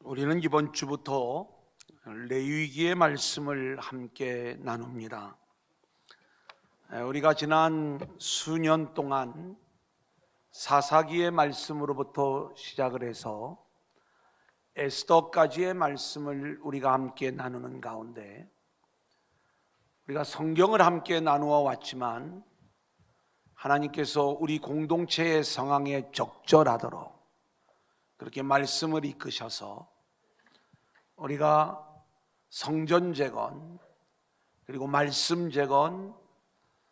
우리는 이번 주부터 레위기의 말씀을 함께 나눕니다. 우리가 지난 수년 동안 사사기의 말씀으로부터 시작을 해서 에스더까지의 말씀을 우리가 함께 나누는 가운데, 우리가 성경을 함께 나누어 왔지만 하나님께서 우리 공동체의 상황에 적절하도록 그렇게 말씀을 이끄셔서 우리가 성전 재건, 그리고 말씀 재건,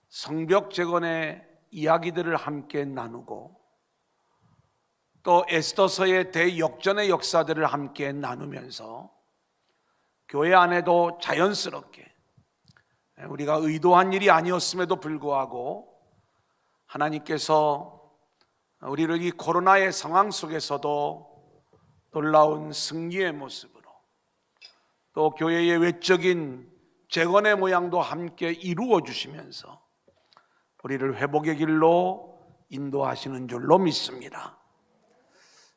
성벽 재건의 이야기들을 함께 나누고, 또 에스더서의 대역전의 역사들을 함께 나누면서 교회 안에도 자연스럽게 우리가 의도한 일이 아니었음에도 불구하고 하나님께서 우리를 이 코로나의 상황 속에서도 놀라운 승리의 모습으로, 또 교회의 외적인 재건의 모양도 함께 이루어 주시면서 우리를 회복의 길로 인도하시는 줄로 믿습니다.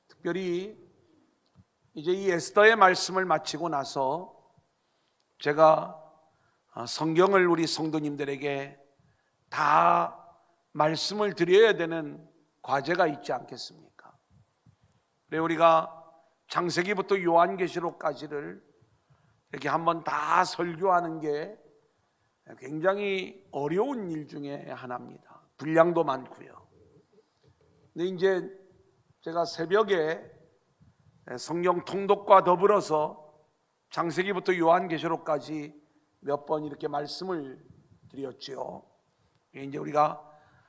특별히 이제 이 에스더의 말씀을 마치고 나서 제가 성경을 우리 성도님들에게 다 말씀을 드려야 되는 과제가 있지 않겠습니까? 그래, 우리가 창세기부터 요한계시록까지를 이렇게 한번 다 설교하는 게 굉장히 어려운 일 중에 하나입니다. 분량도 많고요. 근데 이제 제가 새벽에 성경 통독과 더불어서 창세기부터 요한계시록까지 몇 번 이렇게 말씀을 드렸죠. 이제 우리가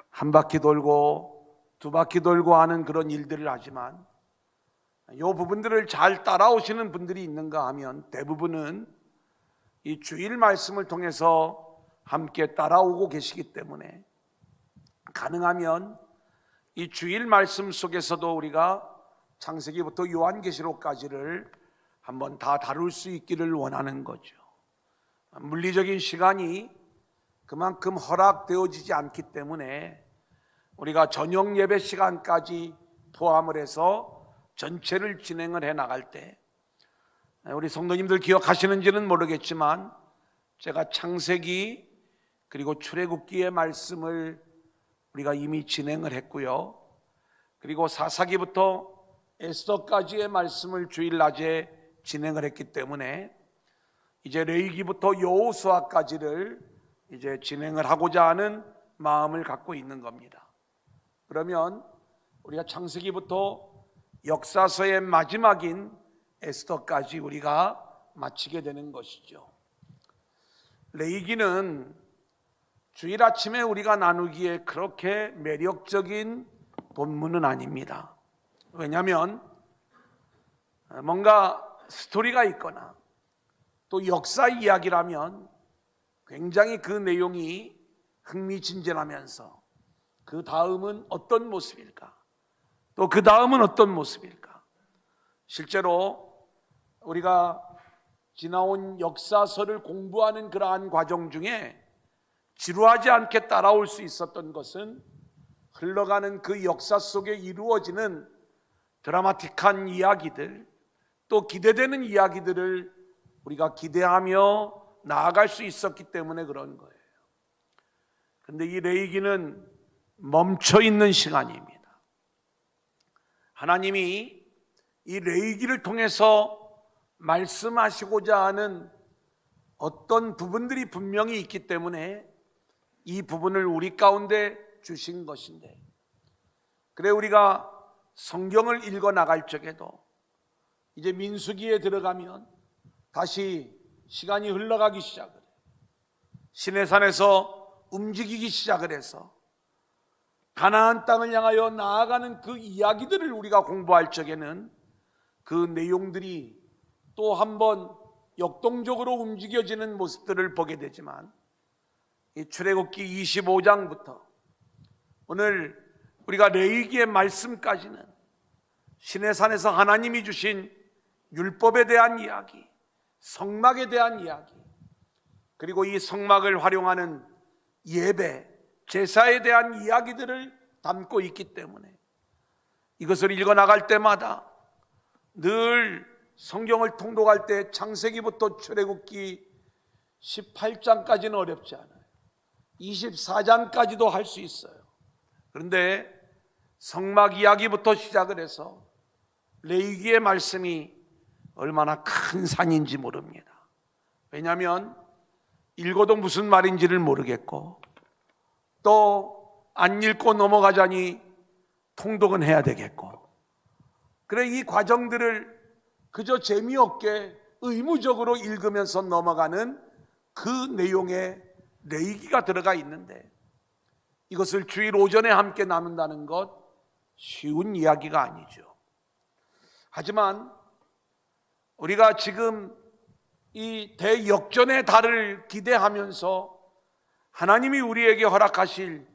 한 바퀴 돌고 두 바퀴 돌고 하는 그런 일들을 하지만, 이 부분들을 잘 따라오시는 분들이 있는가 하면 대부분은 이 주일 말씀을 통해서 함께 따라오고 계시기 때문에 가능하면 이 주일 말씀 속에서도 우리가 창세기부터 요한계시록까지를 한번 다 다룰 수 있기를 원하는 거죠. 물리적인 시간이 그만큼 허락되어지지 않기 때문에 우리가 저녁 예배 시간까지 포함을 해서 전체를 진행을 해 나갈 때, 우리 성도님들 기억하시는지는 모르겠지만 제가 창세기 그리고 출애굽기의 말씀을 우리가 이미 진행을 했고요. 그리고 사사기부터 에스더까지의 말씀을 주일 낮에 진행을 했기 때문에 이제 레위기부터 여호수아까지를 이제 진행을 하고자 하는 마음을 갖고 있는 겁니다. 그러면 우리가 창세기부터 역사서의 마지막인 에스더까지 우리가 마치게 되는 것이죠. 레위기는 주일 아침에 우리가 나누기에 그렇게 매력적인 본문은 아닙니다. 왜냐하면 뭔가 스토리가 있거나 또 역사 이야기라면 굉장히 그 내용이 흥미진진하면서 그 다음은 어떤 모습일까? 또 그 다음은 어떤 모습일까? 실제로 우리가 지나온 역사서를 공부하는 그러한 과정 중에 지루하지 않게 따라올 수 있었던 것은 흘러가는 그 역사 속에 이루어지는 드라마틱한 이야기들, 또 기대되는 이야기들을 우리가 기대하며 나아갈 수 있었기 때문에 그런 거예요. 그런데 이 레위기는 멈춰 있는 시간입니다. 하나님이 이 레위기를 통해서 말씀하시고자 하는 어떤 부분들이 분명히 있기 때문에 이 부분을 우리 가운데 주신 것인데, 그래 우리가 성경을 읽어 나갈 적에도 이제 민수기에 들어가면 다시 시간이 흘러가기 시작을 해요. 시내산에서 움직이기 시작을 해서 가나안 땅을 향하여 나아가는 그 이야기들을 우리가 공부할 적에는 그 내용들이 또 한번 역동적으로 움직여지는 모습들을 보게 되지만, 이 출애굽기 25장부터 오늘 우리가 레위기의 말씀까지는 시내산에서 하나님이 주신 율법에 대한 이야기, 성막에 대한 이야기, 그리고 이 성막을 활용하는 예배, 제사에 대한 이야기들을 담고 있기 때문에 이것을 읽어 나갈 때마다 늘 성경을 통독할 때 창세기부터 출애굽기 18장까지는 어렵지 않아요. 24장까지도 할 수 있어요. 그런데 성막 이야기부터 시작을 해서 레위기의 말씀이 얼마나 큰 산인지 모릅니다. 왜냐하면 읽어도 무슨 말인지를 모르겠고 또 안 읽고 넘어가자니 통독은 해야 되겠고, 그래 이 과정들을 그저 재미없게 의무적으로 읽으면서 넘어가는 그 내용에 레위기가 들어가 있는데, 이것을 주일 오전에 함께 나눈다는 것 쉬운 이야기가 아니죠. 하지만 우리가 지금 이 대역전의 달을 기대하면서 하나님이 우리에게 허락하실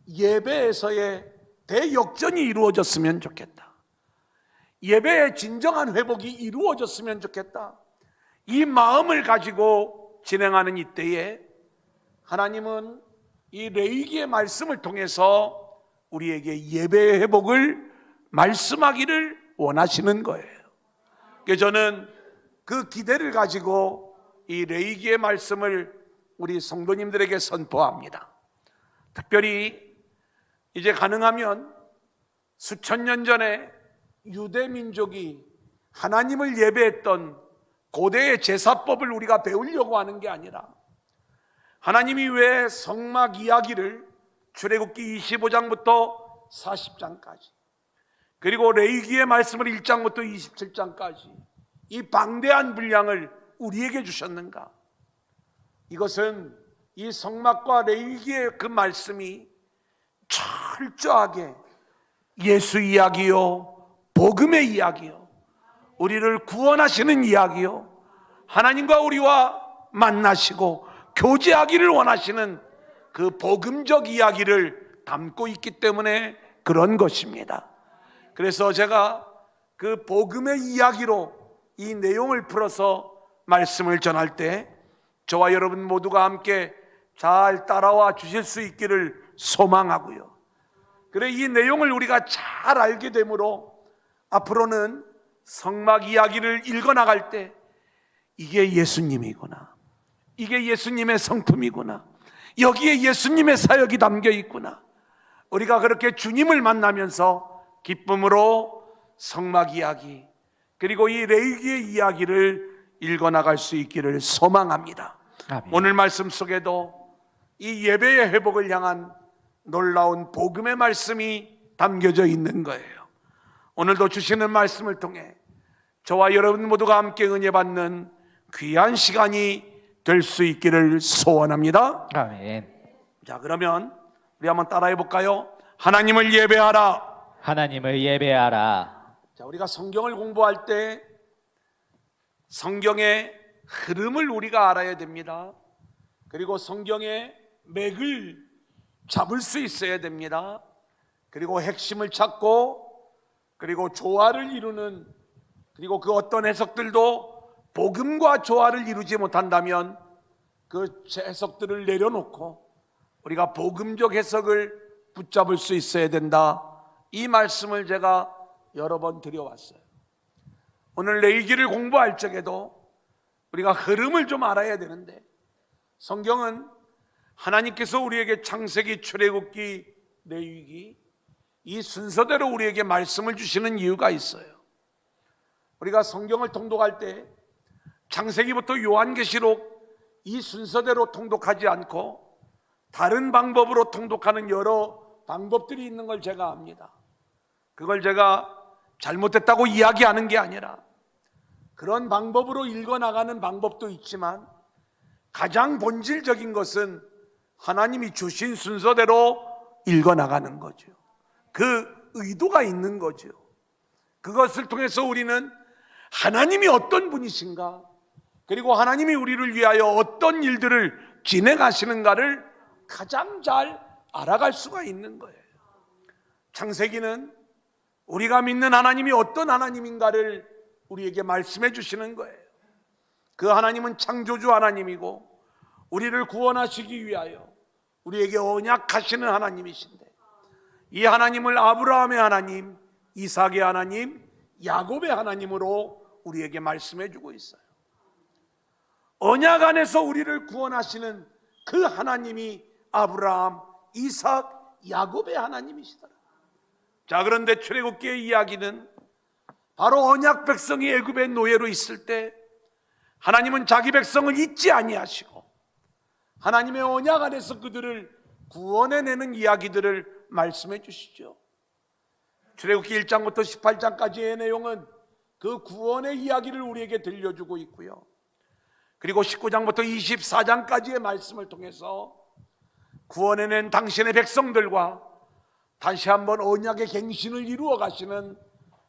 예배에서의 대역전이 이루어졌으면 좋겠다. 예배의 진정한 회복이 이루어졌으면 좋겠다. 이 마음을 가지고 진행하는 이때에 하나님은 이 레위기의 말씀을 통해서 우리에게 예배의 회복을 말씀하기를 원하시는 거예요. 그래서 저는 그 기대를 가지고 이 레위기의 말씀을 우리 성도님들에게 선포합니다. 특별히 이제 가능하면 수천 년 전에 유대 민족이 하나님을 예배했던 고대의 제사법을 우리가 배우려고 하는 게 아니라, 하나님이 왜 성막 이야기를 출애굽기 25장부터 40장까지, 그리고 레위기의 말씀을 1장부터 27장까지 이 방대한 분량을 우리에게 주셨는가? 이것은 이 성막과 레위기의 그 말씀이 철저하게 예수 이야기요, 복음의 이야기요, 우리를 구원하시는 이야기요, 하나님과 우리와 만나시고 교제하기를 원하시는 그 복음적 이야기를 담고 있기 때문에 그런 것입니다. 그래서 제가 그 복음의 이야기로 이 내용을 풀어서 말씀을 전할 때 저와 여러분 모두가 함께 잘 따라와 주실 수 있기를 소망하고요. 그래 이 내용을 우리가 잘 알게 되므로 앞으로는 성막 이야기를 읽어나갈 때 이게 예수님이구나, 이게 예수님의 성품이구나, 여기에 예수님의 사역이 담겨 있구나, 우리가 그렇게 주님을 만나면서 기쁨으로 성막 이야기 그리고 이 레위기의 이야기를 읽어나갈 수 있기를 소망합니다. 아멘. 오늘 말씀 속에도 이 예배의 회복을 향한 놀라운 복음의 말씀이 담겨져 있는 거예요. 오늘도 주시는 말씀을 통해 저와 여러분 모두가 함께 은혜 받는 귀한 시간이 될 수 있기를 소원합니다. 아멘. 자, 그러면 우리 한번 따라해 볼까요? 하나님을 예배하라. 하나님을 예배하라. 자, 우리가 성경을 공부할 때 성경의 흐름을 우리가 알아야 됩니다. 그리고 성경의 맥을 잡을 수 있어야 됩니다. 그리고 핵심을 찾고, 그리고 조화를 이루는, 그리고 그 어떤 해석들도 복음과 조화를 이루지 못한다면 그 해석들을 내려놓고 우리가 복음적 해석을 붙잡을 수 있어야 된다. 이 말씀을 제가 여러 번 드려왔어요. 오늘 레위기를 공부할 적에도 우리가 흐름을 좀 알아야 되는데, 성경은 하나님께서 우리에게 창세기, 출애굽기, 레위기 이 순서대로 우리에게 말씀을 주시는 이유가 있어요. 우리가 성경을 통독할 때 창세기부터 요한계시록 이 순서대로 통독하지 않고 다른 방법으로 통독하는 여러 방법들이 있는 걸 제가 압니다. 그걸 제가 잘못됐다고 이야기하는 게 아니라, 그런 방법으로 읽어나가는 방법도 있지만 가장 본질적인 것은 하나님이 주신 순서대로 읽어나가는 거죠. 그 의도가 있는 거죠. 그것을 통해서 우리는 하나님이 어떤 분이신가, 그리고 하나님이 우리를 위하여 어떤 일들을 진행하시는가를 가장 잘 알아갈 수가 있는 거예요. 창세기는 우리가 믿는 하나님이 어떤 하나님인가를 우리에게 말씀해 주시는 거예요. 그 하나님은 창조주 하나님이고 우리를 구원하시기 위하여 우리에게 언약하시는 하나님이신데, 이 하나님을 아브라함의 하나님, 이삭의 하나님, 야곱의 하나님으로 우리에게 말씀해 주고 있어요. 언약 안에서 우리를 구원하시는 그 하나님이 아브라함, 이삭, 야곱의 하나님이시더라. 자, 그런데 출애굽기의 이야기는 바로 언약 백성이 애굽의 노예로 있을 때 하나님은 자기 백성을 잊지 아니하시고 하나님의 언약 안에서 그들을 구원해내는 이야기들을 말씀해 주시죠. 출애굽기 1장부터 18장까지의 내용은 그 구원의 이야기를 우리에게 들려주고 있고요. 그리고 19장부터 24장까지의 말씀을 통해서 구원해낸 당신의 백성들과 다시 한번 언약의 갱신을 이루어 가시는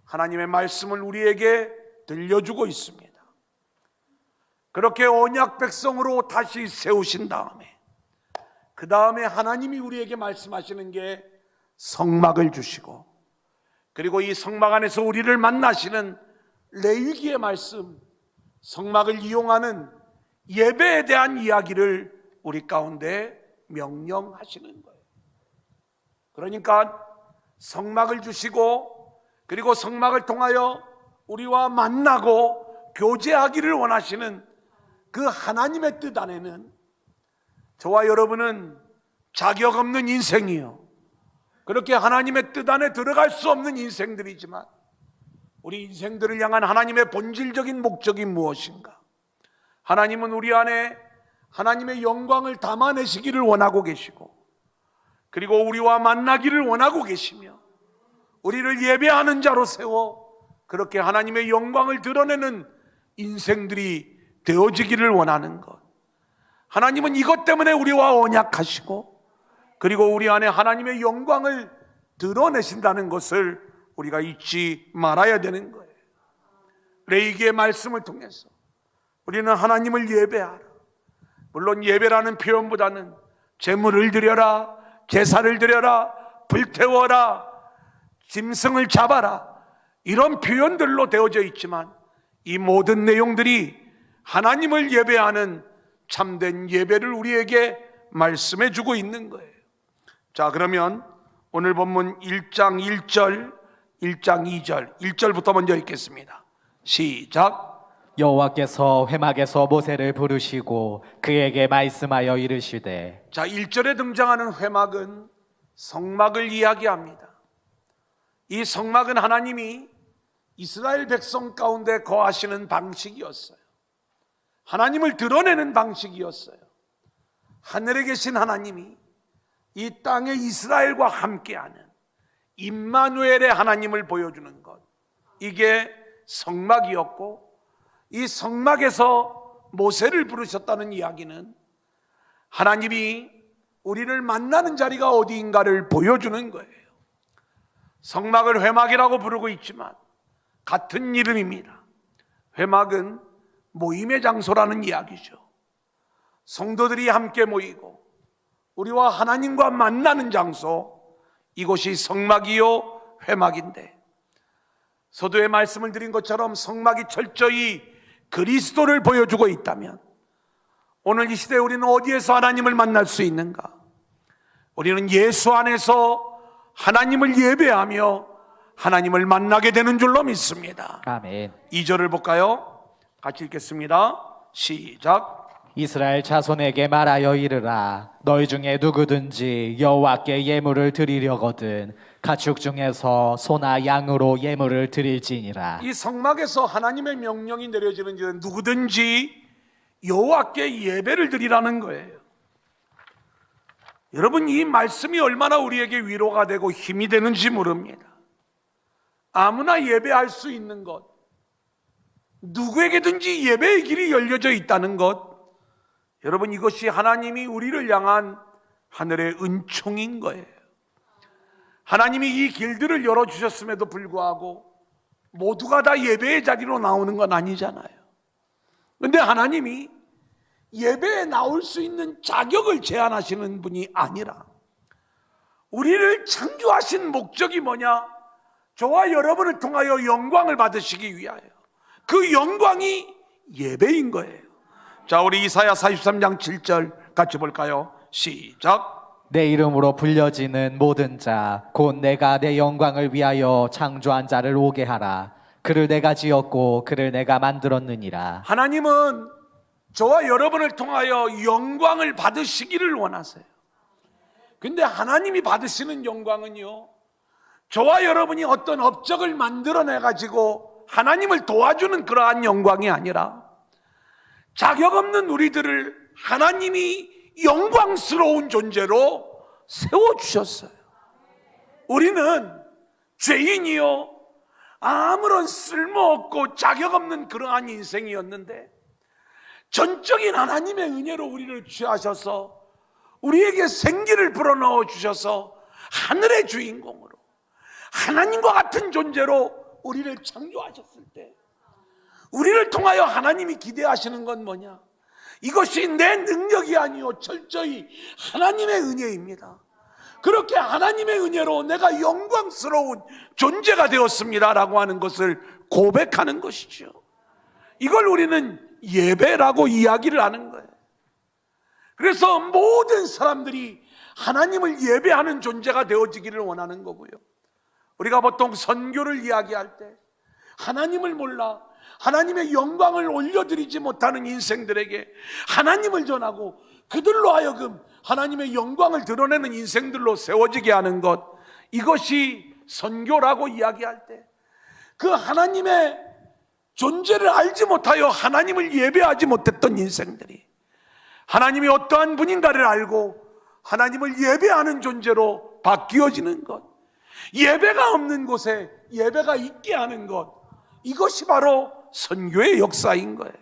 하나님의 말씀을 우리에게 들려주고 있습니다. 그렇게 언약 백성으로 다시 세우신 다음에 그 다음에 하나님이 우리에게 말씀하시는 게 성막을 주시고 그리고 이 성막 안에서 우리를 만나시는 레위기의 말씀, 성막을 이용하는 예배에 대한 이야기를 우리 가운데 명령하시는 거예요. 그러니까 성막을 주시고 그리고 성막을 통하여 우리와 만나고 교제하기를 원하시는 그 하나님의 뜻 안에는 저와 여러분은 자격 없는 인생이요, 그렇게 하나님의 뜻 안에 들어갈 수 없는 인생들이지만 우리 인생들을 향한 하나님의 본질적인 목적이 무엇인가? 하나님은 우리 안에 하나님의 영광을 담아내시기를 원하고 계시고 그리고 우리와 만나기를 원하고 계시며 우리를 예배하는 자로 세워 그렇게 하나님의 영광을 드러내는 인생들이 되어지기를 원하는 것, 하나님은 이것 때문에 우리와 언약하시고 그리고 우리 안에 하나님의 영광을 드러내신다는 것을 우리가 잊지 말아야 되는 거예요. 레위기의 말씀을 통해서 우리는 하나님을 예배하라. 물론 예배라는 표현보다는 제물을 드려라, 제사를 드려라, 불태워라, 짐승을 잡아라, 이런 표현들로 되어져 있지만 이 모든 내용들이 하나님을 예배하는 참된 예배를 우리에게 말씀해 주고 있는 거예요. 자, 그러면 오늘 본문 1장 1절, 1장 2절, 1절부터 먼저 읽겠습니다. 시작. 여호와께서 회막에서 모세를 부르시고 그에게 말씀하여 이르시되. 자, 1절에 등장하는 회막은 성막을 이야기합니다. 이 성막은 하나님이 이스라엘 백성 가운데 거하시는 방식이었어요. 하나님을 드러내는 방식이었어요. 하늘에 계신 하나님이 이 땅에 이스라엘과 함께하는 임마누엘의 하나님을 보여주는 것, 이게 성막이었고 이 성막에서 모세를 부르셨다는 이야기는 하나님이 우리를 만나는 자리가 어디인가를 보여주는 거예요. 성막을 회막이라고 부르고 있지만 같은 이름입니다. 회막은 모임의 장소라는 이야기죠. 성도들이 함께 모이고 우리와 하나님과 만나는 장소, 이곳이 성막이요 회막인데, 서두에 말씀을 드린 것처럼 성막이 철저히 그리스도를 보여주고 있다면 오늘 이 시대에 우리는 어디에서 하나님을 만날 수 있는가? 우리는 예수 안에서 하나님을 예배하며 하나님을 만나게 되는 줄로 믿습니다. 아멘. 2절을 볼까요? 같이 읽겠습니다. 시작. 이스라엘 자손에게 말하여 이르라. 너희 중에 누구든지 여호와께 예물을 드리려거든 가축 중에서 소나 양으로 예물을 드릴지니라. 이 성막에서 하나님의 명령이 내려지는 일은 누구든지 여호와께 예배를 드리라는 거예요. 여러분, 이 말씀이 얼마나 우리에게 위로가 되고 힘이 되는지 모릅니다. 아무나 예배할 수 있는 것, 누구에게든지 예배의 길이 열려져 있다는 것, 여러분, 이것이 하나님이 우리를 향한 하늘의 은총인 거예요. 하나님이 이 길들을 열어주셨음에도 불구하고 모두가 다 예배의 자리로 나오는 건 아니잖아요. 그런데 하나님이 예배에 나올 수 있는 자격을 제한하시는 분이 아니라 우리를 창조하신 목적이 뭐냐? 저와 여러분을 통하여 영광을 받으시기 위하여, 그 영광이 예배인 거예요. 자, 우리 이사야 43장 7절 같이 볼까요? 시작. 내 이름으로 불려지는 모든 자 곧 내가 내 영광을 위하여 창조한 자를 오게 하라. 그를 내가 지었고 그를 내가 만들었느니라. 하나님은 저와 여러분을 통하여 영광을 받으시기를 원하세요. 근데 하나님이 받으시는 영광은요, 저와 여러분이 어떤 업적을 만들어내 가지고 하나님을 도와주는 그러한 영광이 아니라 자격 없는 우리들을 하나님이 영광스러운 존재로 세워주셨어요. 우리는 죄인이요, 아무런 쓸모없고 자격 없는 그러한 인생이었는데 전적인 하나님의 은혜로 우리를 취하셔서 우리에게 생기를 불어넣어 주셔서 하늘의 주인공으로 하나님과 같은 존재로 우리를 창조하셨을 때 우리를 통하여 하나님이 기대하시는 건 뭐냐? 이것이 내 능력이 아니요 철저히 하나님의 은혜입니다. 그렇게 하나님의 은혜로 내가 영광스러운 존재가 되었습니다 라고 하는 것을 고백하는 것이죠. 이걸 우리는 예배라고 이야기를 하는 거예요. 그래서 모든 사람들이 하나님을 예배하는 존재가 되어지기를 원하는 거고요. 우리가 보통 선교를 이야기할 때 하나님을 몰라 하나님의 영광을 올려드리지 못하는 인생들에게 하나님을 전하고 그들로 하여금 하나님의 영광을 드러내는 인생들로 세워지게 하는 것, 이것이 선교라고 이야기할 때 그 하나님의 존재를 알지 못하여 하나님을 예배하지 못했던 인생들이 하나님이 어떠한 분인가를 알고 하나님을 예배하는 존재로 바뀌어지는 것, 예배가 없는 곳에 예배가 있게 하는 것, 이것이 바로 선교의 역사인 거예요.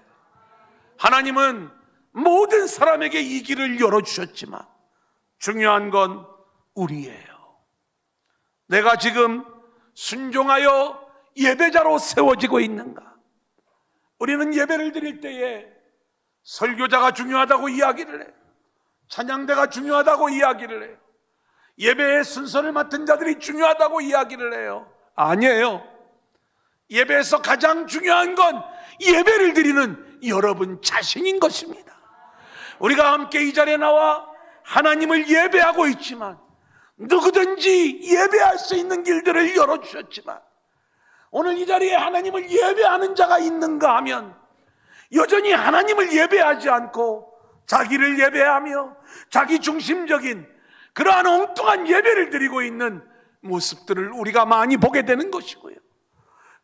하나님은 모든 사람에게 이 길을 열어주셨지만 중요한 건 우리예요. 내가 지금 순종하여 예배자로 세워지고 있는가? 우리는 예배를 드릴 때에 설교자가 중요하다고 이야기를 해요. 찬양대가 중요하다고 이야기를 해요. 예배의 순서를 맡은 자들이 중요하다고 이야기를 해요. 아니에요. 예배에서 가장 중요한 건 예배를 드리는 여러분 자신인 것입니다. 우리가 함께 이 자리에 나와 하나님을 예배하고 있지만 누구든지 예배할 수 있는 길들을 열어주셨지만 오늘 이 자리에 하나님을 예배하는 자가 있는가 하면 여전히 하나님을 예배하지 않고 자기를 예배하며 자기 중심적인 그러한 엉뚱한 예배를 드리고 있는 모습들을 우리가 많이 보게 되는 것이고요.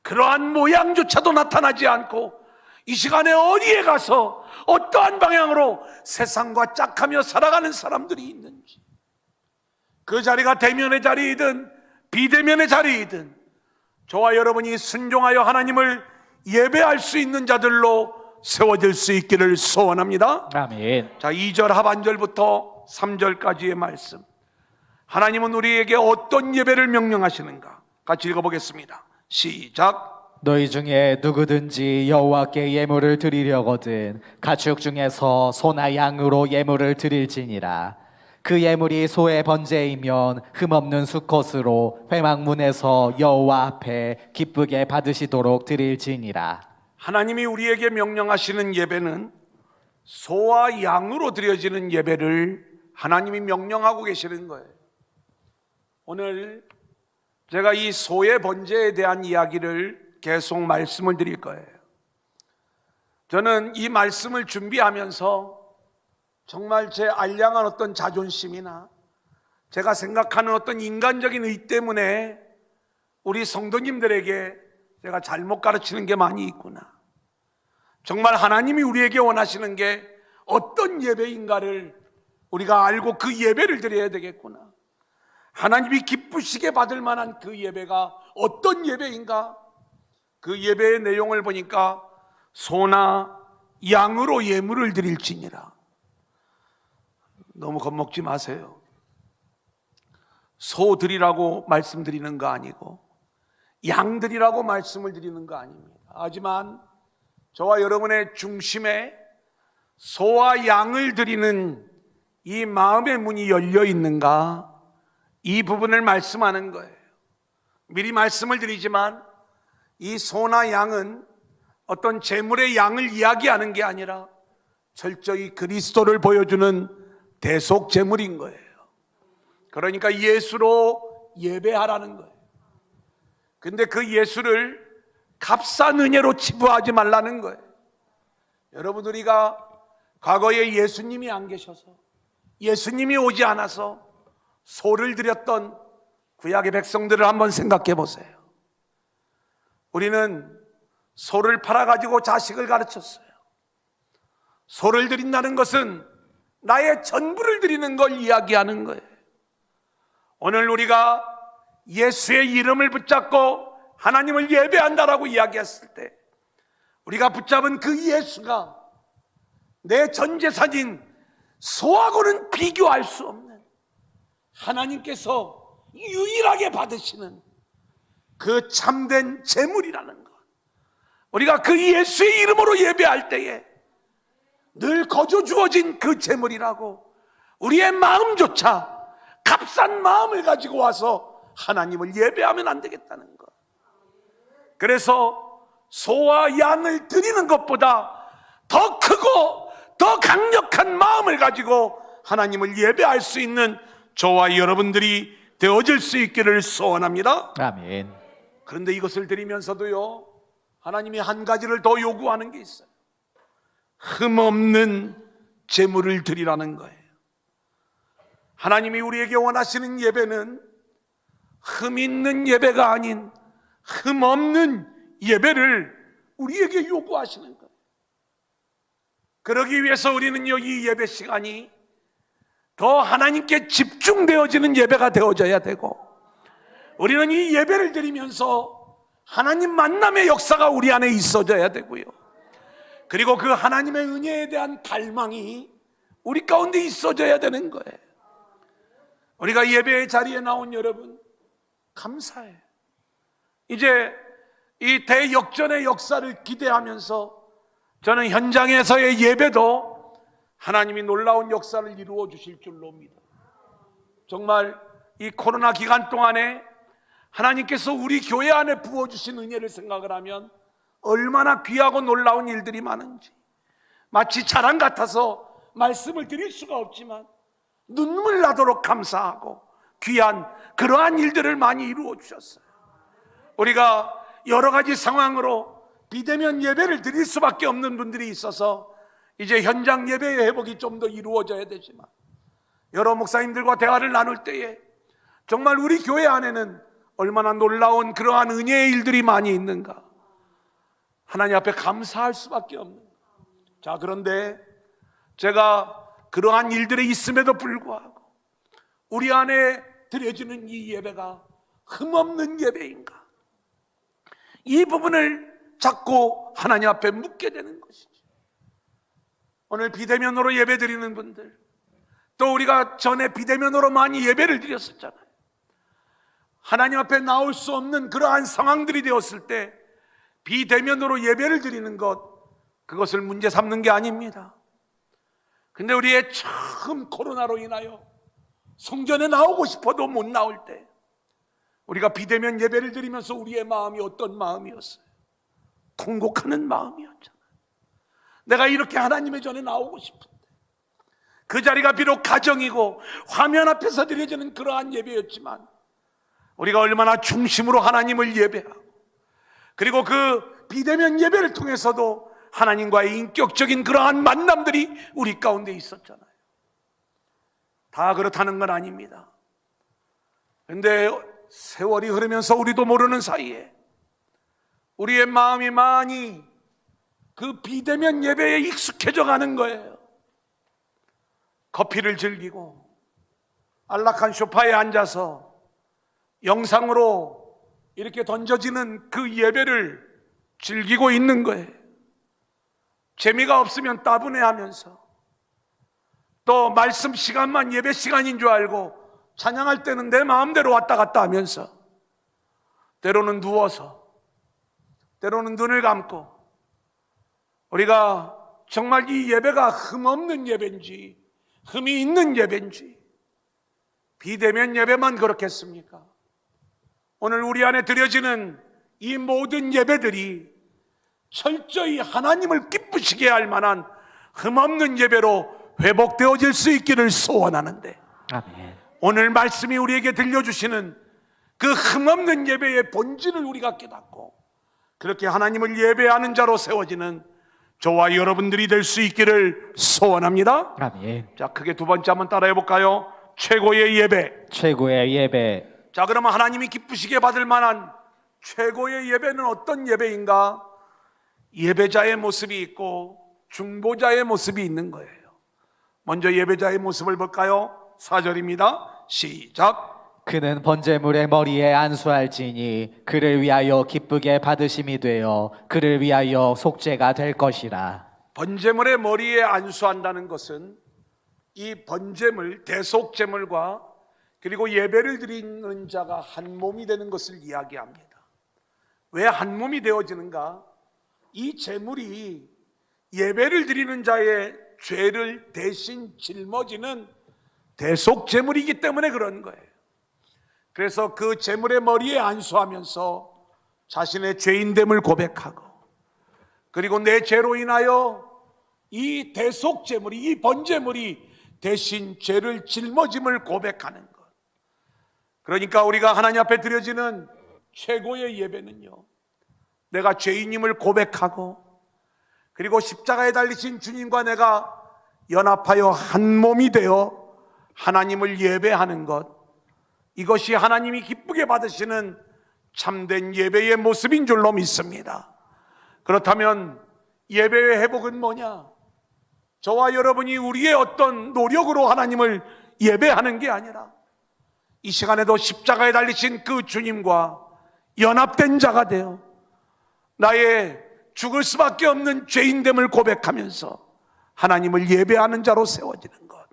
그러한 모양조차도 나타나지 않고 이 시간에 어디에 가서 어떠한 방향으로 세상과 짝하며 살아가는 사람들이 있는지, 그 자리가 대면의 자리이든 비대면의 자리이든 저와 여러분이 순종하여 하나님을 예배할 수 있는 자들로 세워질 수 있기를 소원합니다. 아멘. 자, 2절 하반절부터 3절까지의 말씀, 하나님은 우리에게 어떤 예배를 명령하시는가 같이 읽어보겠습니다. 시작. 너희 중에 누구든지 여호와께 예물을 드리려거든 가축 중에서 소나 양으로 예물을 드릴지니라. 그 예물이 소의 번제이면 흠없는 수컷으로 회막문에서 여호와 앞에 기쁘게 받으시도록 드릴지니라. 하나님이 우리에게 명령하시는 예배는 소와 양으로 드려지는 예배를 하나님이 명령하고 계시는 거예요. 오늘 제가 이 소의 번제에 대한 이야기를 계속 말씀을 드릴 거예요. 저는 이 말씀을 준비하면서 정말 제 알량한 어떤 자존심이나 제가 생각하는 어떤 인간적인 의 때문에 우리 성도님들에게 제가 잘못 가르치는 게 많이 있구나, 정말 하나님이 우리에게 원하시는 게 어떤 예배인가를 우리가 알고 그 예배를 드려야 되겠구나, 하나님이 기쁘시게 받을 만한 그 예배가 어떤 예배인가, 그 예배의 내용을 보니까 소나 양으로 예물을 드릴지니라. 너무 겁먹지 마세요. 소 드리라고 말씀드리는 거 아니고 양 드리라고 말씀을 드리는 거 아닙니다. 하지만 저와 여러분의 중심에 소와 양을 드리는 이 마음의 문이 열려 있는가, 이 부분을 말씀하는 거예요. 미리 말씀을 드리지만 이 소나 양은 어떤 제물의 양을 이야기하는 게 아니라 철저히 그리스도를 보여주는 대속 제물인 거예요. 그러니까 예수로 예배하라는 거예요. 근데 그 예수를 값싼 은혜로 치부하지 말라는 거예요. 여러분, 우리가 과거에 예수님이 안 계셔서, 예수님이 오지 않아서 소를 드렸던 구약의 백성들을 한번 생각해 보세요. 우리는 소를 팔아가지고 자식을 가르쳤어요. 소를 드린다는 것은 나의 전부를 드리는 걸 이야기하는 거예요. 오늘 우리가 예수의 이름을 붙잡고 하나님을 예배한다라고 이야기했을 때, 우리가 붙잡은 그 예수가 내 전 재산인 소하고는 비교할 수 없는, 하나님께서 유일하게 받으시는 그 참된 재물이라는 것, 우리가 그 예수의 이름으로 예배할 때에 늘 거저 주어진 그 재물이라고, 우리의 마음조차 값싼 마음을 가지고 와서 하나님을 예배하면 안 되겠다는 것. 그래서 소와 양을 드리는 것보다 더 크고 더 강력한 마음을 가지고 하나님을 예배할 수 있는 저와 여러분들이 되어질 수 있기를 소원합니다. 아멘. 그런데 이것을 드리면서도요, 하나님이 한 가지를 더 요구하는 게 있어요. 흠없는 제물을 드리라는 거예요. 하나님이 우리에게 원하시는 예배는 흠 있는 예배가 아닌 흠 없는 예배를 우리에게 요구하시는 거예요. 그러기 위해서 우리는요, 이 예배 시간이 더 하나님께 집중되어지는 예배가 되어져야 되고, 우리는 이 예배를 드리면서 하나님 만남의 역사가 우리 안에 있어져야 되고요, 그리고 그 하나님의 은혜에 대한 갈망이 우리 가운데 있어져야 되는 거예요. 우리가 예배의 자리에 나온 여러분, 감사해요. 이제 이 대역전의 역사를 기대하면서 저는 현장에서의 예배도 하나님이 놀라운 역사를 이루어 주실 줄로 믿어요. 정말 이 코로나 기간 동안에 하나님께서 우리 교회 안에 부어주신 은혜를 생각을 하면 얼마나 귀하고 놀라운 일들이 많은지, 마치 자랑 같아서 말씀을 드릴 수가 없지만 눈물 나도록 감사하고 귀한 그러한 일들을 많이 이루어 주셨어요. 우리가 여러 가지 상황으로 비대면 예배를 드릴 수밖에 없는 분들이 있어서 이제 현장 예배의 회복이 좀 더 이루어져야 되지만, 여러 목사님들과 대화를 나눌 때에 정말 우리 교회 안에는 얼마나 놀라운 그러한 은혜의 일들이 많이 있는가, 하나님 앞에 감사할 수밖에 없는. 자, 그런데 제가 그러한 일들이 있음에도 불구하고 우리 안에 드려지는 이 예배가 흠없는 예배인가, 이 부분을 자꾸 하나님 앞에 묻게 되는 것이죠. 오늘 비대면으로 예배 드리는 분들, 또 우리가 전에 비대면으로 많이 예배를 드렸었잖아요. 하나님 앞에 나올 수 없는 그러한 상황들이 되었을 때 비대면으로 예배를 드리는 것, 그것을 문제 삼는 게 아닙니다. 근데 우리의 처음 코로나로 인하여 성전에 나오고 싶어도 못 나올 때 우리가 비대면 예배를 드리면서 우리의 마음이 어떤 마음이었어요? 통곡하는 마음이었잖아요. 내가 이렇게 하나님의 전에 나오고 싶은데, 그 자리가 비록 가정이고 화면 앞에서 드려지는 그러한 예배였지만 우리가 얼마나 중심으로 하나님을 예배하고, 그리고 그 비대면 예배를 통해서도 하나님과의 인격적인 그러한 만남들이 우리 가운데 있었잖아요. 다 그렇다는 건 아닙니다. 그런데 세월이 흐르면서 우리도 모르는 사이에 우리의 마음이 많이 그 비대면 예배에 익숙해져 가는 거예요. 커피를 즐기고 안락한 소파에 앉아서 영상으로 이렇게 던져지는 그 예배를 즐기고 있는 거예요. 재미가 없으면 따분해하면서, 또 말씀 시간만 예배 시간인 줄 알고 찬양할 때는 내 마음대로 왔다 갔다 하면서, 때로는 누워서, 때로는 눈을 감고, 우리가 정말 이 예배가 흠없는 예배인지 흠이 있는 예배인지, 비대면 예배만 그렇겠습니까? 오늘 우리 안에 드려지는 이 모든 예배들이 철저히 하나님을 기쁘시게 할 만한 흠없는 예배로 회복되어질 수 있기를 소원하는데, 아멘. 오늘 말씀이 우리에게 들려주시는 그 흠없는 예배의 본질을 우리가 깨닫고 그렇게 하나님을 예배하는 자로 세워지는 저와 여러분들이 될 수 있기를 소원합니다. 아멘. 자, 크게 두 번째 한번 따라해 볼까요? 최고의 예배. 최고의 예배. 자, 그러면 하나님이 기쁘시게 받을 만한 최고의 예배는 어떤 예배인가? 예배자의 모습이 있고 중보자의 모습이 있는 거예요. 먼저 예배자의 모습을 볼까요? 4절입니다. 시작. 그는 번제물의 머리에 안수할지니 그를 위하여 기쁘게 받으심이 되어 그를 위하여 속죄가 될 것이라. 번제물의 머리에 안수한다는 것은 이 번제물, 대속제물과 그리고 예배를 드리는 자가 한 몸이 되는 것을 이야기합니다. 왜 한 몸이 되어지는가? 이 제물이 예배를 드리는 자의 죄를 대신 짊어지는 대속제물이기 때문에 그런 거예요. 그래서 그 제물의 머리에 안수하면서 자신의 죄인됨을 고백하고, 그리고 내 죄로 인하여 이 대속제물이, 이 번제물이 대신 죄를 짊어짐을 고백하는 것. 그러니까 우리가 하나님 앞에 드려지는 최고의 예배는요, 내가 죄인임을 고백하고, 그리고 십자가에 달리신 주님과 내가 연합하여 한 몸이 되어 하나님을 예배하는 것, 이것이 하나님이 기쁘게 받으시는 참된 예배의 모습인 줄로 믿습니다. 그렇다면 예배의 회복은 뭐냐? 저와 여러분이 우리의 어떤 노력으로 하나님을 예배하는 게 아니라 이 시간에도 십자가에 달리신 그 주님과 연합된 자가 되어 나의 죽을 수밖에 없는 죄인됨을 고백하면서 하나님을 예배하는 자로 세워지는 것.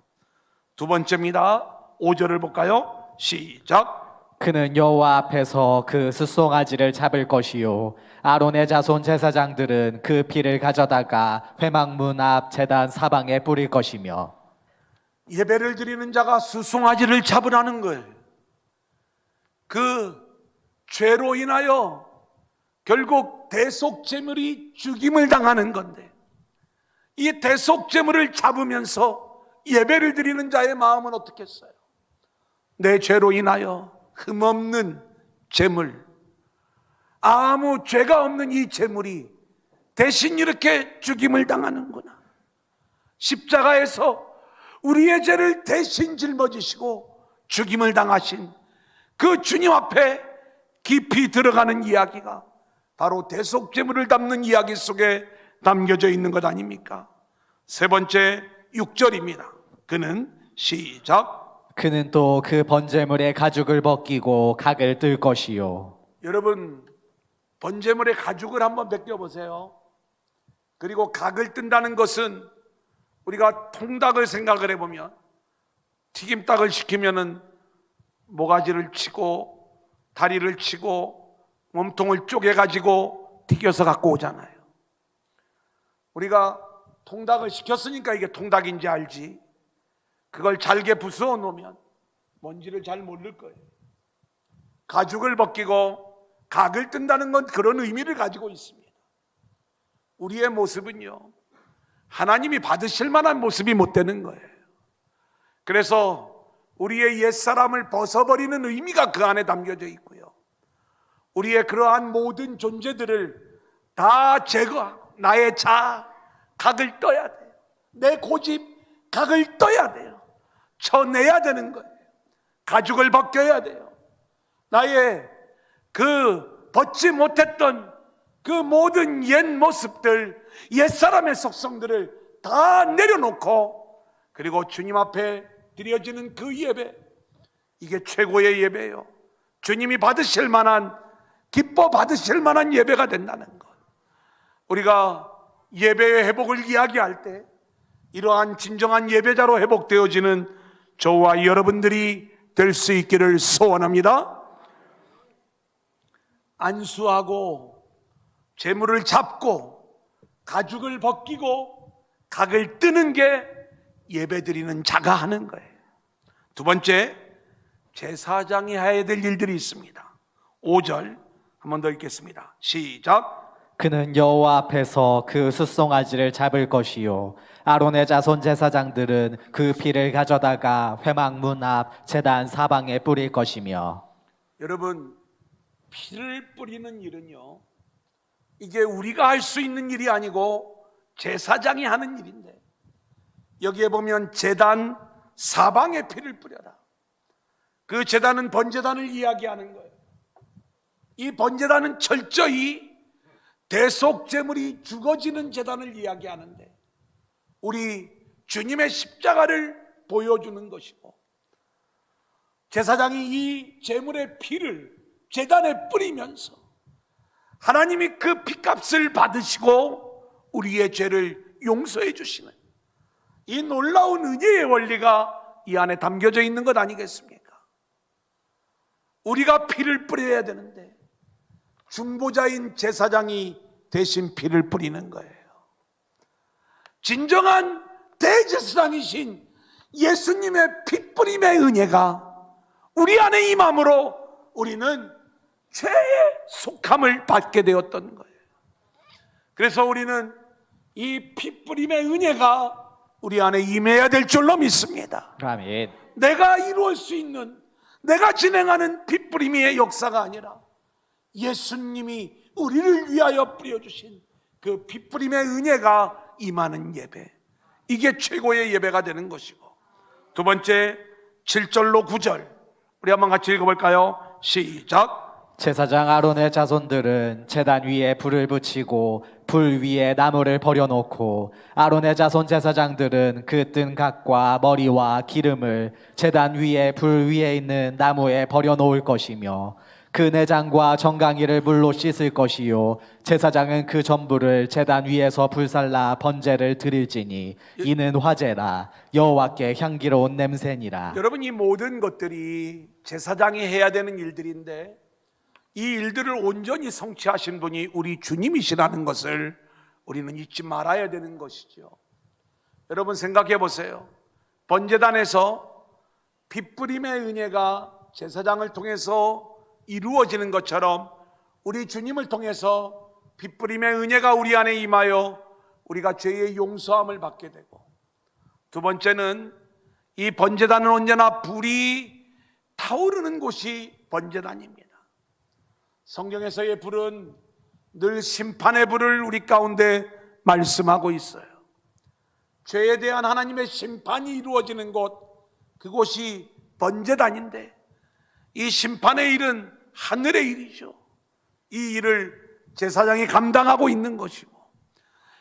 두 번째입니다. 5절을 볼까요? 시작. 그는 여호와 앞에서 그 숫송아지를 잡을 것이요 아론의 자손 제사장들은 그 피를 가져다가 회막문 앞 제단 사방에 뿌릴 것이며. 예배를 드리는 자가 수송아지를 잡으라는 거예요. 그 죄로 인하여 결국 대속제물이 죽임을 당하는 건데, 이 대속제물을 잡으면서 예배를 드리는 자의 마음은 어떻겠어요? 내 죄로 인하여 흠없는 제물, 아무 죄가 없는 이 제물이 대신 이렇게 죽임을 당하는구나. 십자가에서 우리의 죄를 대신 짊어지시고 죽임을 당하신 그 주님 앞에 깊이 들어가는 이야기가 바로 대속제물을 담는 이야기 속에 담겨져 있는 것 아닙니까? 세 번째 6절입니다. 그는 시작. 그는 또 그 번제물의 가죽을 벗기고 각을 뜰 것이요. 여러분, 번제물의 가죽을 한번 벗겨보세요. 그리고 각을 뜬다는 것은 우리가 통닭을 생각을 해보면 튀김닭을 시키면은 모가지를 치고 다리를 치고 몸통을 쪼개가지고 튀겨서 갖고 오잖아요. 우리가 통닭을 시켰으니까 이게 통닭인지 알지, 그걸 잘게 부수어 놓으면 뭔지를 잘 모를 거예요. 가죽을 벗기고 각을 뜬다는 건 그런 의미를 가지고 있습니다. 우리의 모습은요, 하나님이 받으실 만한 모습이 못 되는 거예요. 그래서 우리의 옛사람을 벗어버리는 의미가 그 안에 담겨져 있고요, 우리의 그러한 모든 존재들을 다 제거하고 나의 자아, 각을 떠야 돼요. 내 고집, 각을 떠야 돼요. 쳐내야 되는 거예요. 가죽을 벗겨야 돼요. 나의 그 벗지 못했던 그 모든 옛 모습들, 옛사람의 속성들을 다 내려놓고, 그리고 주님 앞에 드려지는 그 예배, 이게 최고의 예배예요. 주님이 받으실 만한, 기뻐 받으실 만한 예배가 된다는 것. 우리가 예배의 회복을 이야기할 때 이러한 진정한 예배자로 회복되어지는 저와 여러분들이 될 수 있기를 소원합니다. 안수하고 제물을 잡고 가죽을 벗기고 각을 뜨는 게 예배드리는 자가 하는 거예요. 두 번째, 제사장이 해야 될 일들이 있습니다. 5절 한 번 더 읽겠습니다. 시작. 그는 여호와 앞에서 그 숫송아지를 잡을 것이요 아론의 자손 제사장들은 그 피를 가져다가 회막문 앞 제단 사방에 뿌릴 것이며. 여러분, 피를 뿌리는 일은요, 이게 우리가 할 수 있는 일이 아니고 제사장이 하는 일인데, 여기에 보면 제단 사방에 피를 뿌려라. 그 제단은 번제단을 이야기하는 거예요. 이 번제단은 철저히 대속제물이 죽어지는 제단을 이야기하는데, 우리 주님의 십자가를 보여주는 것이고, 제사장이 이 제물의 피를 제단에 뿌리면서 하나님이 그 피값을 받으시고 우리의 죄를 용서해 주시는 이 놀라운 은혜의 원리가 이 안에 담겨져 있는 것 아니겠습니까? 우리가 피를 뿌려야 되는데 중보자인 제사장이 대신 피를 뿌리는 거예요. 진정한 대제사장이신 예수님의 피뿌림의 은혜가 우리 안에 임함으로 우리는 죄의 속함을 받게 되었던 거예요. 그래서 우리는 이 피뿌림의 은혜가 우리 안에 임해야 될 줄로 믿습니다. 아멘. 내가 이루을 수 있는, 내가 진행하는 피뿌림의 역사가 아니라 예수님이 우리를 위하여 뿌려주신 그 피뿌림의 은혜가 임하는 예배, 이게 최고의 예배가 되는 것이고, 두 번째 7절로 9절 우리 한번 같이 읽어볼까요? 시작. 제사장 아론의 자손들은 제단 위에 불을 붙이고 불 위에 나무를 버려놓고, 아론의 자손 제사장들은 그 뜬 각과 머리와 기름을 제단 위에 불 위에 있는 나무에 버려놓을 것이며, 그 내장과 정강이를 물로 씻을 것이요, 제사장은 그 전부를 제단 위에서 불살라 번제를 드릴지니 이는 화제라, 여호와께 향기로운 냄새니라. 여러분, 이 모든 것들이 제사장이 해야 되는 일들인데, 이 일들을 온전히 성취하신 분이 우리 주님이시라는 것을 우리는 잊지 말아야 되는 것이죠. 여러분 생각해 보세요. 번제단에서 피뿌림의 은혜가 제사장을 통해서 이루어지는 것처럼 우리 주님을 통해서 피뿌림의 은혜가 우리 안에 임하여 우리가 죄의 용서함을 받게 되고, 두 번째는 이 번제단은 언제나 불이 타오르는 곳이 번제단입니다. 성경에서의 불은 늘 심판의 불을 우리 가운데 말씀하고 있어요. 죄에 대한 하나님의 심판이 이루어지는 곳, 그곳이 번제단인데, 이 심판의 일은 하늘의 일이죠. 이 일을 제사장이 감당하고 있는 것이고,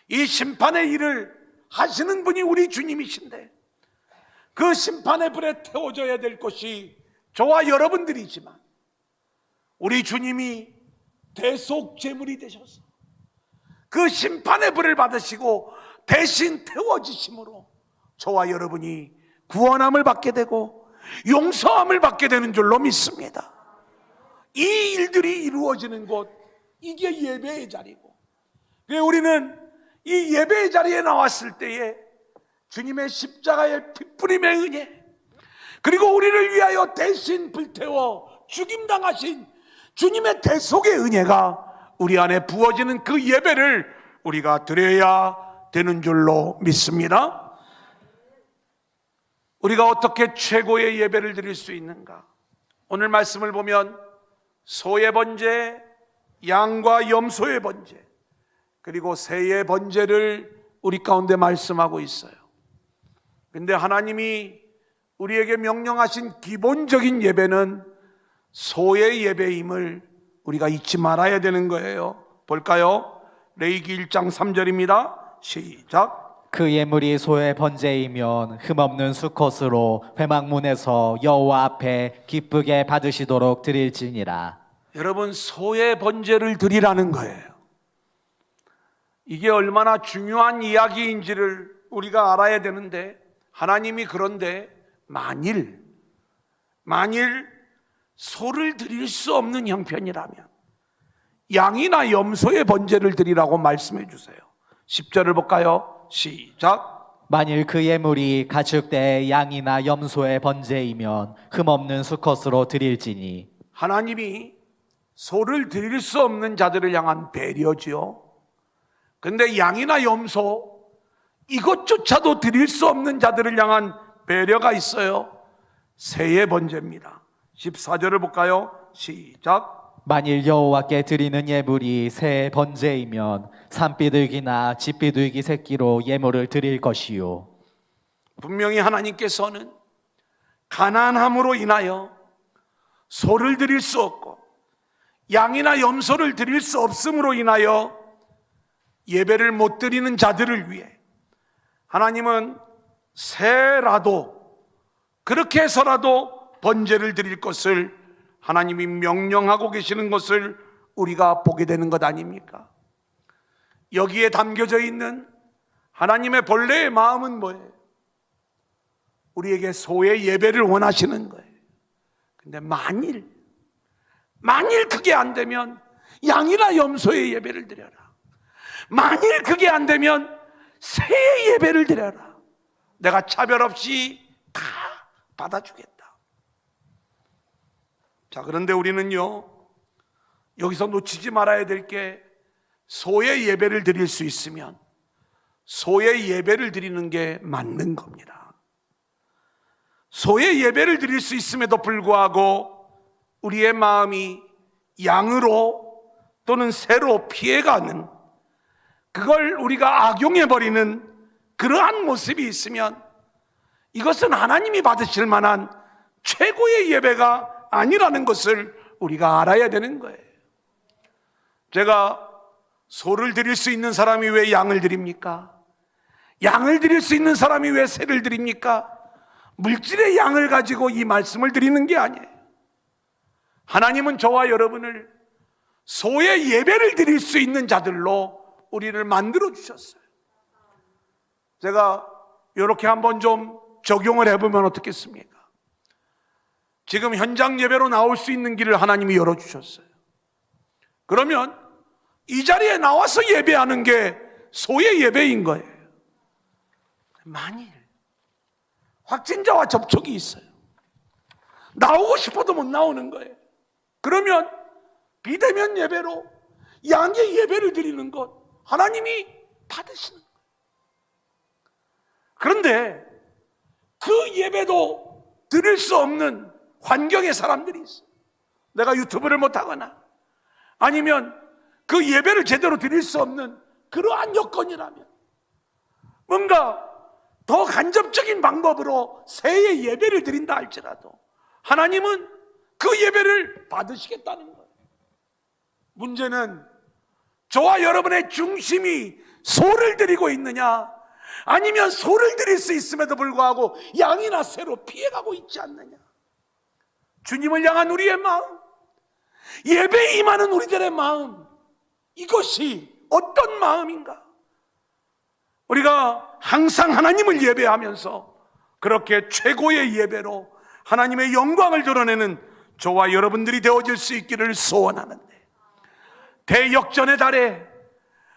이 심판의 일을 하시는 분이 우리 주님이신데, 그 심판의 불에 태워져야 될 것이 저와 여러분들이지만, 우리 주님이 대속제물이 되셔서 그 심판의 불을 받으시고 대신 태워지심으로 저와 여러분이 구원함을 받게 되고 용서함을 받게 되는 줄로 믿습니다. 이 일들이 이루어지는 곳, 이게 예배의 자리고, 그래서 우리는 이 예배의 자리에 나왔을 때에 주님의 십자가의 피뿌림의 은혜, 그리고 우리를 위하여 대신 불태워 죽임당하신 주님의 대속의 은혜가 우리 안에 부어지는 그 예배를 우리가 드려야 되는 줄로 믿습니다. 우리가 어떻게 최고의 예배를 드릴 수 있는가? 오늘 말씀을 보면 소의 번제, 양과 염소의 번제, 그리고 새의 번제를 우리 가운데 말씀하고 있어요. 근데 하나님이 우리에게 명령하신 기본적인 예배는 소의 예배임을 우리가 잊지 말아야 되는 거예요. 볼까요? 레위기 1장 3절입니다. 시작. 그 예물이 소의 번제이면 흠없는 수컷으로 회막문에서 여호와 앞에 기쁘게 받으시도록 드릴지니라. 여러분, 소의 번제를 드리라는 거예요. 이게 얼마나 중요한 이야기인지를 우리가 알아야 되는데, 하나님이 그런데 만일 소를 드릴 수 없는 형편이라면 양이나 염소의 번제를 드리라고 말씀해 주세요. 10절을 볼까요? 시작. 만일 그 예물이 가축대의 양이나 염소의 번제이면 흠없는 수컷으로 드릴지니. 하나님이 소를 드릴 수 없는 자들을 향한 배려지요. 근데 양이나 염소, 이것조차도 드릴 수 없는 자들을 향한 배려가 있어요. 새의 번제입니다. 14절을 볼까요? 시작. 만일 여호와께 드리는 예물이 새 번제이면 산비둘기나 집비둘기 새끼로 예물을 드릴 것이요. 분명히 하나님께서는 가난함으로 인하여 소를 드릴 수 없고 양이나 염소를 드릴 수 없음으로 인하여 예배를 못 드리는 자들을 위해 하나님은 새라도 그렇게 해서라도 번제를 드릴 것을 하나님이 명령하고 계시는 것을 우리가 보게 되는 것 아닙니까? 여기에 담겨져 있는 하나님의 본래의 마음은 뭐예요? 우리에게 소의 예배를 원하시는 거예요. 근데 만일 그게 안 되면 양이나 염소의 예배를 드려라. 만일 그게 안 되면 새의 예배를 드려라. 내가 차별 없이 다 받아주겠다. 자, 그런데 우리는요, 여기서 놓치지 말아야 될 게 소의 예배를 드릴 수 있으면 소의 예배를 드리는 게 맞는 겁니다. 소의 예배를 드릴 수 있음에도 불구하고 우리의 마음이 양으로 또는 새로 피해가는, 그걸 우리가 악용해버리는 그러한 모습이 있으면 이것은 하나님이 받으실 만한 최고의 예배가 아니라는 것을 우리가 알아야 되는 거예요. 제가 소를 드릴 수 있는 사람이 왜 양을 드립니까? 양을 드릴 수 있는 사람이 왜 새를 드립니까? 물질의 양을 가지고 이 말씀을 드리는 게 아니에요. 하나님은 저와 여러분을 소의 예배를 드릴 수 있는 자들로 우리를 만들어 주셨어요. 제가 이렇게 한번 좀 적용을 해보면 어떻겠습니까? 지금 현장 예배로 나올 수 있는 길을 하나님이 열어주셨어요. 그러면 이 자리에 나와서 예배하는 게 소의 예배인 거예요. 만일 확진자와 접촉이 있어요. 나오고 싶어도 못 나오는 거예요. 그러면 비대면 예배로 양의 예배를 드리는 것 하나님이 받으시는 거예요. 그런데 그 예배도 드릴 수 없는 환경의 사람들이 있어요. 내가 유튜브를 못하거나 아니면 그 예배를 제대로 드릴 수 없는 그러한 여건이라면 뭔가 더 간접적인 방법으로 새의 예배를 드린다 할지라도 하나님은 그 예배를 받으시겠다는 거예요. 문제는 저와 여러분의 중심이 소를 드리고 있느냐, 아니면 소를 드릴 수 있음에도 불구하고 양이나 새로 피해가고 있지 않느냐. 주님을 향한 우리의 마음, 예배에 임하는 우리들의 마음, 이것이 어떤 마음인가? 우리가 항상 하나님을 예배하면서 그렇게 최고의 예배로 하나님의 영광을 드러내는 저와 여러분들이 되어질 수 있기를 소원하는데, 대역전의 달에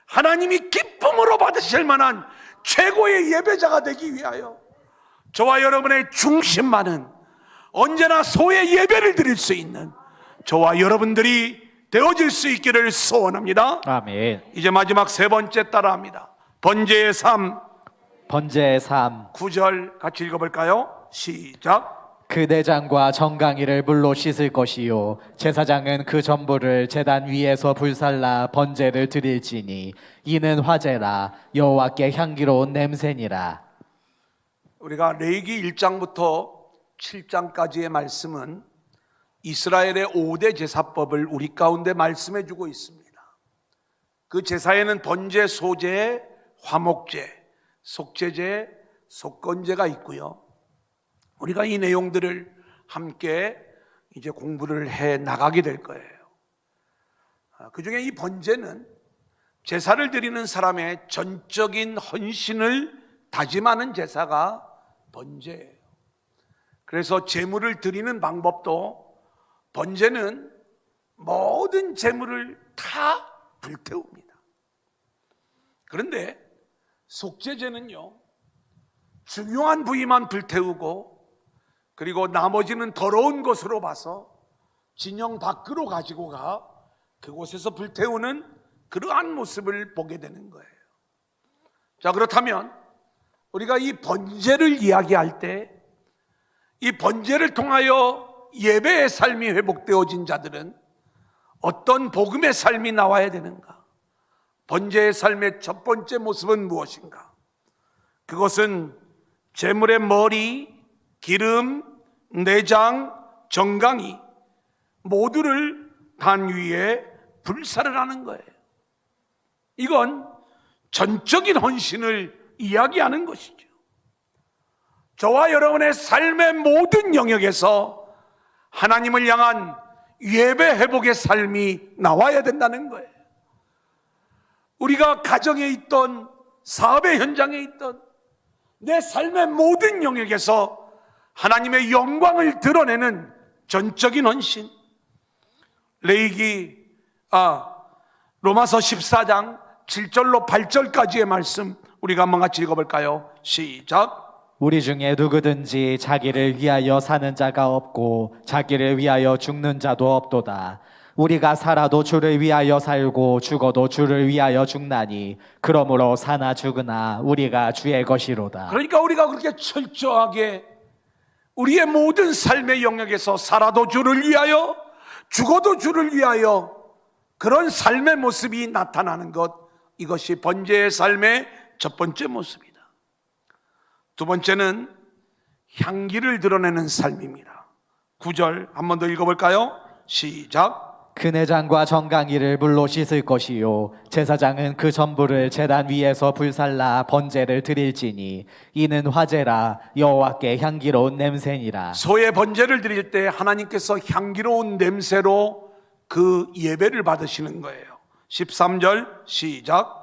하나님이 기쁨으로 받으실 만한 최고의 예배자가 되기 위하여 저와 여러분의 중심만은 언제나 소의 예배를 드릴 수 있는 저와 여러분들이 되어질 수 있기를 소원합니다. 아멘. 이제 마지막 세 번째 따라합니다. 번제의 삶. 번제의 삶. 9절 같이 읽어볼까요? 시작. 그 내장과 정강이를 물로 씻을 것이요 제사장은 그 전부를 제단 위에서 불살라 번제를 드릴지니 이는 화제라 여호와께 향기로운 냄새니라. 우리가 레위기 1장부터 7장까지의 말씀은 이스라엘의 5대 제사법을 우리 가운데 말씀해 주고 있습니다. 그 제사에는 번제, 소제, 화목제, 속제제, 속건제가 있고요. 우리가 이 내용들을 함께 이제 공부를 해 나가게 될 거예요. 그 중에 이 번제는 제사를 드리는 사람의 전적인 헌신을 다짐하는 제사가 번제예요. 그래서 제물을 드리는 방법도 번제는 모든 제물을 다 불태웁니다. 그런데 속제제는요, 중요한 부위만 불태우고 그리고 나머지는 더러운 것으로 봐서 진영 밖으로 가지고 가 그곳에서 불태우는 그러한 모습을 보게 되는 거예요. 자, 그렇다면 우리가 이 번제를 이야기할 때 이 번제를 통하여 예배의 삶이 회복되어진 자들은 어떤 복음의 삶이 나와야 되는가? 번제의 삶의 첫 번째 모습은 무엇인가? 그것은 제물의 머리, 기름, 내장, 정강이 모두를 단 위에 불사를 하는 거예요. 이건 전적인 헌신을 이야기하는 것이죠. 저와 여러분의 삶의 모든 영역에서 하나님을 향한 예배 회복의 삶이 나와야 된다는 거예요. 우리가 가정에 있던, 사업의 현장에 있던 내 삶의 모든 영역에서 하나님의 영광을 드러내는 전적인 헌신. 로마서 14장 7절로 8절까지의 말씀 우리가 한번 같이 읽어볼까요? 시작. 우리 중에 누구든지 자기를 위하여 사는 자가 없고 자기를 위하여 죽는 자도 없도다. 우리가 살아도 주를 위하여 살고 죽어도 주를 위하여 죽나니 그러므로 사나 죽으나 우리가 주의 것이로다. 그러니까 우리가 그렇게 철저하게 우리의 모든 삶의 영역에서 살아도 주를 위하여 죽어도 주를 위하여 그런 삶의 모습이 나타나는 것, 이것이 번제의 삶의 첫 번째 모습이다. 두 번째는 향기를 드러내는 삶입니다. 9절 한 번 더 읽어볼까요? 시작. 그 내장과 정강이를 물로 씻을 것이요 제사장은 그 전부를 제단 위에서 불살라 번제를 드릴지니 이는 화제라 여호와께 향기로운 냄새니라. 소의 번제를 드릴 때 하나님께서 향기로운 냄새로 그 예배를 받으시는 거예요. 13절 시작.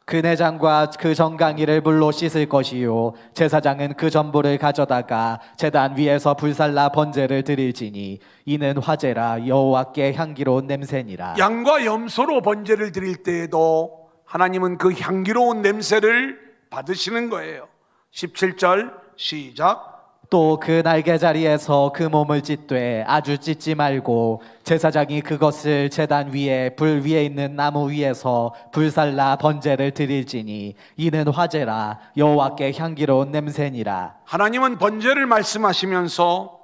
그 내장과 그 정강이를 물로 씻을 것이요 제사장은 그 전부를 가져다가 제단 위에서 불살라 번제를 드릴지니 이는 화제라 여호와께 향기로운 냄새니라. 양과 염소로 번제를 드릴 때에도 하나님은 그 향기로운 냄새를 받으시는 거예요. 17절 시작. 또 그 날개자리에서 그 몸을 찢되 아주 찢지 말고 제사장이 그것을 제단 위에 불 위에 있는 나무 위에서 불살라 번제를 드릴지니 이는 화제라 여호와께 향기로운 냄새니라. 하나님은 번제를 말씀하시면서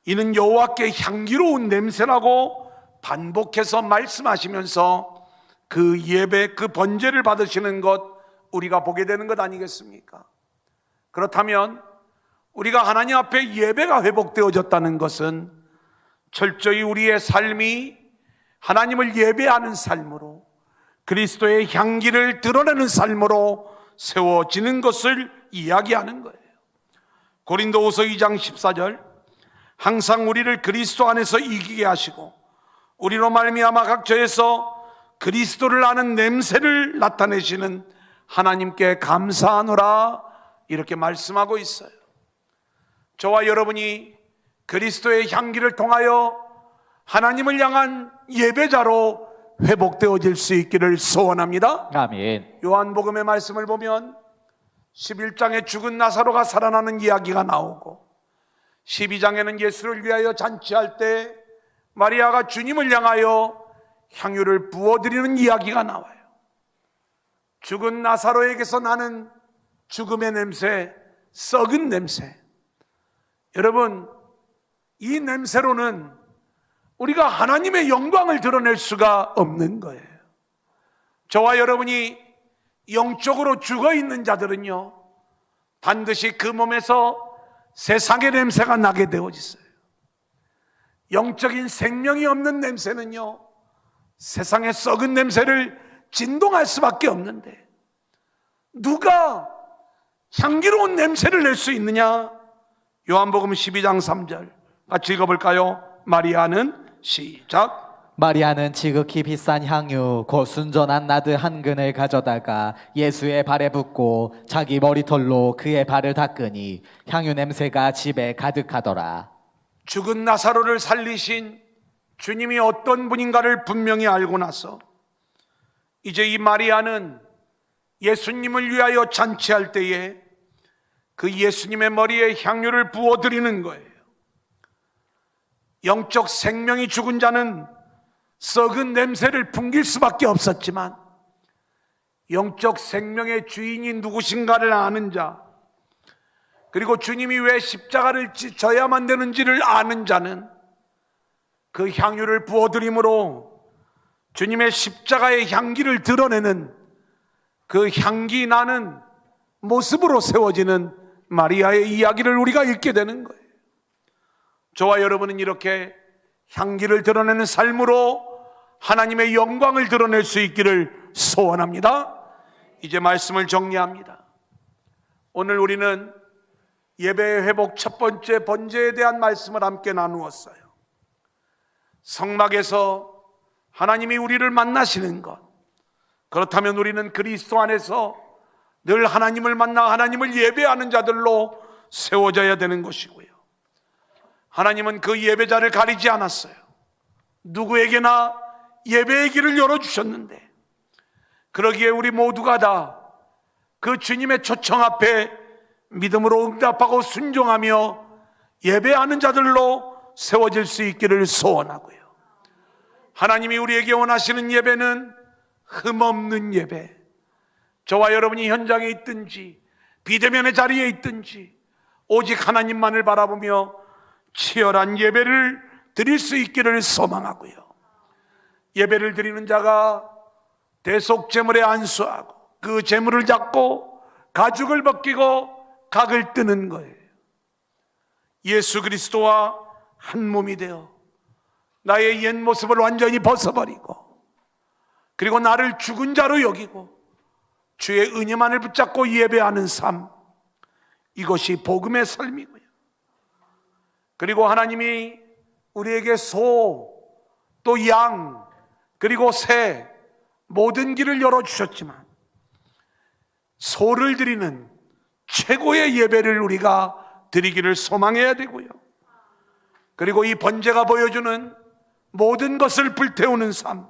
이는 여호와께 향기로운 냄새라고 반복해서 말씀하시면서 그 예배, 그 번제를 받으시는 것 우리가 보게 되는 것 아니겠습니까? 그렇다면 우리가 하나님 앞에 예배가 회복되어졌다는 것은 철저히 우리의 삶이 하나님을 예배하는 삶으로 그리스도의 향기를 드러내는 삶으로 세워지는 것을 이야기하는 거예요. 고린도후서 2장 14절 항상 우리를 그리스도 안에서 이기게 하시고 우리로 말미암아 각처에서 그리스도를 아는 냄새를 나타내시는 하나님께 감사하노라 이렇게 말씀하고 있어요. 저와 여러분이 그리스도의 향기를 통하여 하나님을 향한 예배자로 회복되어질 수 있기를 소원합니다. 아멘. 요한복음의 말씀을 보면 11장에 죽은 나사로가 살아나는 이야기가 나오고 12장에는 예수를 위하여 잔치할 때 마리아가 주님을 향하여 향유를 부어드리는 이야기가 나와요. 죽은 나사로에게서 나는 죽음의 냄새, 썩은 냄새. 여러분, 이 냄새로는 우리가 하나님의 영광을 드러낼 수가 없는 거예요. 저와 여러분이 영적으로 죽어 있는 자들은요, 반드시 그 몸에서 세상의 냄새가 나게 되어 있어요. 영적인 생명이 없는 냄새는요, 세상의 썩은 냄새를 진동할 수밖에 없는데, 누가 향기로운 냄새를 낼 수 있느냐? 요한복음 12장 3절 같이 읽어볼까요? 마리아는 시작. 마리아는 지극히 비싼 향유 곧 순전한 나드 한 근을 가져다가 예수의 발에 붓고 자기 머리털로 그의 발을 닦으니 향유 냄새가 집에 가득하더라. 죽은 나사로를 살리신 주님이 어떤 분인가를 분명히 알고 나서 이제 이 마리아는 예수님을 위하여 잔치할 때에 그 예수님의 머리에 향유를 부어드리는 거예요. 영적 생명이 죽은 자는 썩은 냄새를 풍길 수밖에 없었지만 영적 생명의 주인이 누구신가를 아는 자, 그리고 주님이 왜 십자가를 져야만 되는지를 아는 자는 그 향유를 부어드림으로 주님의 십자가의 향기를 드러내는 그 향기 나는 모습으로 세워지는 마리아의 이야기를 우리가 읽게 되는 거예요. 저와 여러분은 이렇게 향기를 드러내는 삶으로 하나님의 영광을 드러낼 수 있기를 소원합니다. 이제 말씀을 정리합니다. 오늘 우리는 예배의 회복 첫 번째 번제에 대한 말씀을 함께 나누었어요. 성막에서 하나님이 우리를 만나시는 것, 그렇다면 우리는 그리스도 안에서 늘 하나님을 만나 하나님을 예배하는 자들로 세워져야 되는 것이고요. 하나님은 그 예배자를 가리지 않았어요. 누구에게나 예배의 길을 열어주셨는데, 그러기에 우리 모두가 다 그 주님의 초청 앞에 믿음으로 응답하고 순종하며 예배하는 자들로 세워질 수 있기를 소원하고요. 하나님이 우리에게 원하시는 예배는 흠없는 예배, 저와 여러분이 현장에 있든지 비대면의 자리에 있든지 오직 하나님만을 바라보며 치열한 예배를 드릴 수 있기를 소망하고요. 예배를 드리는 자가 대속제물에 안수하고 그 제물을 잡고 가죽을 벗기고 각을 뜨는 거예요. 예수 그리스도와 한 몸이 되어 나의 옛 모습을 완전히 벗어버리고, 그리고 나를 죽은 자로 여기고 주의 은혜만을 붙잡고 예배하는 삶, 이것이 복음의 삶이고요. 그리고 하나님이 우리에게 소, 또 양, 그리고 새, 모든 길을 열어주셨지만 소를 드리는 최고의 예배를 우리가 드리기를 소망해야 되고요. 그리고 이 번제가 보여주는 모든 것을 불태우는 삶,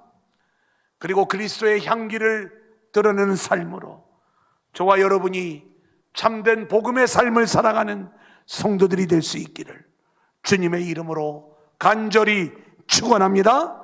그리고 그리스도의 향기를 드러내는 삶으로 저와 여러분이 참된 복음의 삶을 살아가는 성도들이 될 수 있기를 주님의 이름으로 간절히 축원합니다.